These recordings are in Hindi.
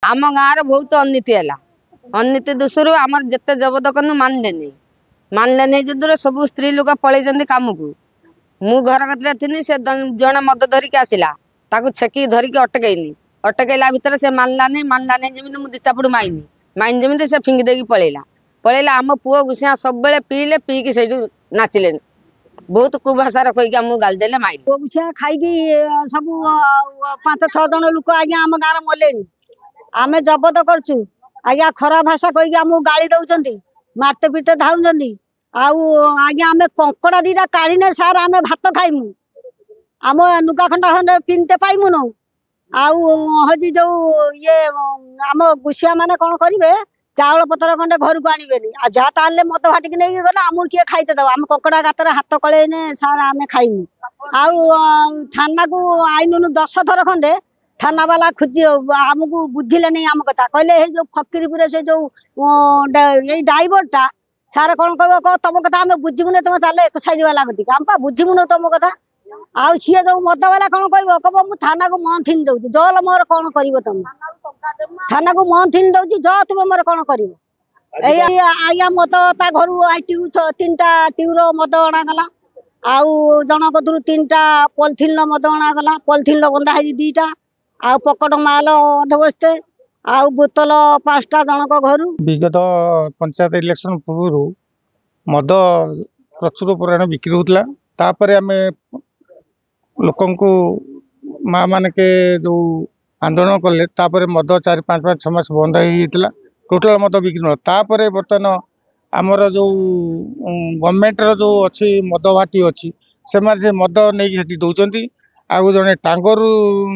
आम गाँव बहुत अननीति है अननीति दोषर आम जिते जबत कनु मानले जो सब स्त्री लोक पलि कम को मु घर कतरे थी से जड़े मद धरिक आसला छेकी धरिकी अटकैला भितर से मानला नहीं जमी मुझे दी चापुड़ माइनी जमी से फिंगी देकी पलैला आम पुओ घुसिया सब बेले पीले पीकी से नाचिले बहुत कुभाषार कहीकि आमको गाली देले माइल पुओ घुसिया खाई सब 5-6 जन लोक आज्ञा आम गाँव मले आमे जबत करचु आज्ञा खराब भाषा कहीकि आमको गाली दौरान मारते पीटे धाउन आज्ञा आमे कंकड़ा दीटा काढ़ने सार आमे भात खाइमु आम नुगा खंडा खंडे पिनते पाइमु न हजी जो ये आम गुसिया माने कौन करेंगे चाउल पतर खंडे घर को आनबेनि आ जहाँ ताल मद फाटिक नहीं गला आमको किए खाईते दब आम कंकड़ा गातर हाथ कलेने सार आमे खाइमु थाना को आईनुनु 10 थर खंडे थाना वाला खोजी आमको बुझिले नहीं आम कथा कहले जो फकीरपुर से जो ड्राइवरटा सार कौन कह तुम कथा आम बुझीबुन तुम चल एक साइड वाला कथिक आम बुझीबुन तुम कथा आ सी जो मद वाला कौन कह कह मु थाना को मंथिन दौर जल मोर कौन कर तुम थाना को मंथिन दौर ज तुम मोर कौन कर आज्ञा मद ता घर 3टा ट्यूर मद अणागला आउ जन कदू 3टा पॉलिथिन मद अणागला पॉलिथिन बंधा है 2टा आ पकड़ माल अधबस्ते आ बोतल 5टा जनक घर विगत पंचायत इलेक्शन पूर्व मद प्रचुर परिमाण बिक्री होता तापर आम लोक माँ मान के जो आंदोलन कले तापर मद 4-5-6 मास बंद होता टोटाल मद बिक्री नापर बर्तमान आमर जो गवर्नमेंट जो अच्छी मद भाटी अच्छी से मद नहीं दौरान आउ जड़े टांगरू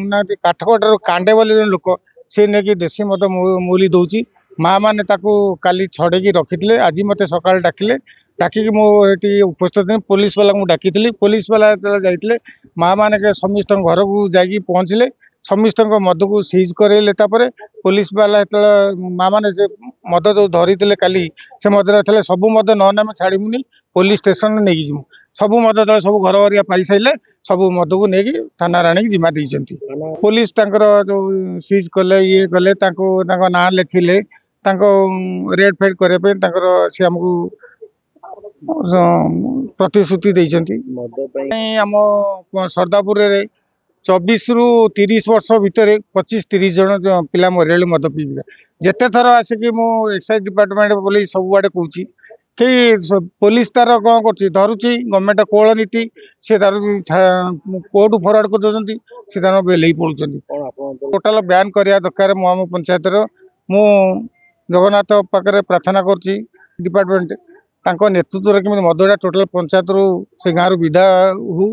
ना काठकटार कांडे बोली जन लोक सी नहीं देशी मद मूली दौची माँ मैंने काली छड़े रखी आज मत सका डाकिले डाकिकी मुझे उपस्थित थी पुलिस वाला को डाकी पुलिस वाला जाते माँ मैंने समस्त घर को जाकि पहुँचले समस्त मद को सीज करैले पुलिस वाला माँ मैंने मद जो धरी काली से मद सब मद न छाड़बूनी पुलिस स्टेशन नहीं जीमु सब मद दल सब घर घरिया पाई सारे सब मद को लेकिन थाना आनिक जिमा देती पुलिस जो सीज कले ये कले ना लिखिले रेड फेड करने सी आमको प्रतिश्रुति देती आम सरदापुर 24 ରୁ 30 वर्ष भितर 25-30 जन पिला मरिया मद पीबे जिते थर आसिक मु एक्साइज डिपार्टमेंट बोली सबुआड़े कहूँ कि पुलिस तार कौन करुच्ची गवर्नमेंट कोल नीति सी तार कोर्ट फरवर्ड कर दौरान सी तार बेल पड़ुं टोटाल बैन करवा दरकार आम पंचायत मु जगन्नाथ पाखे प्रार्थना कर डिपार्टमेंट नेतृत्व में मदटा टोटाल पंचायत रू से गाँव विदा हो।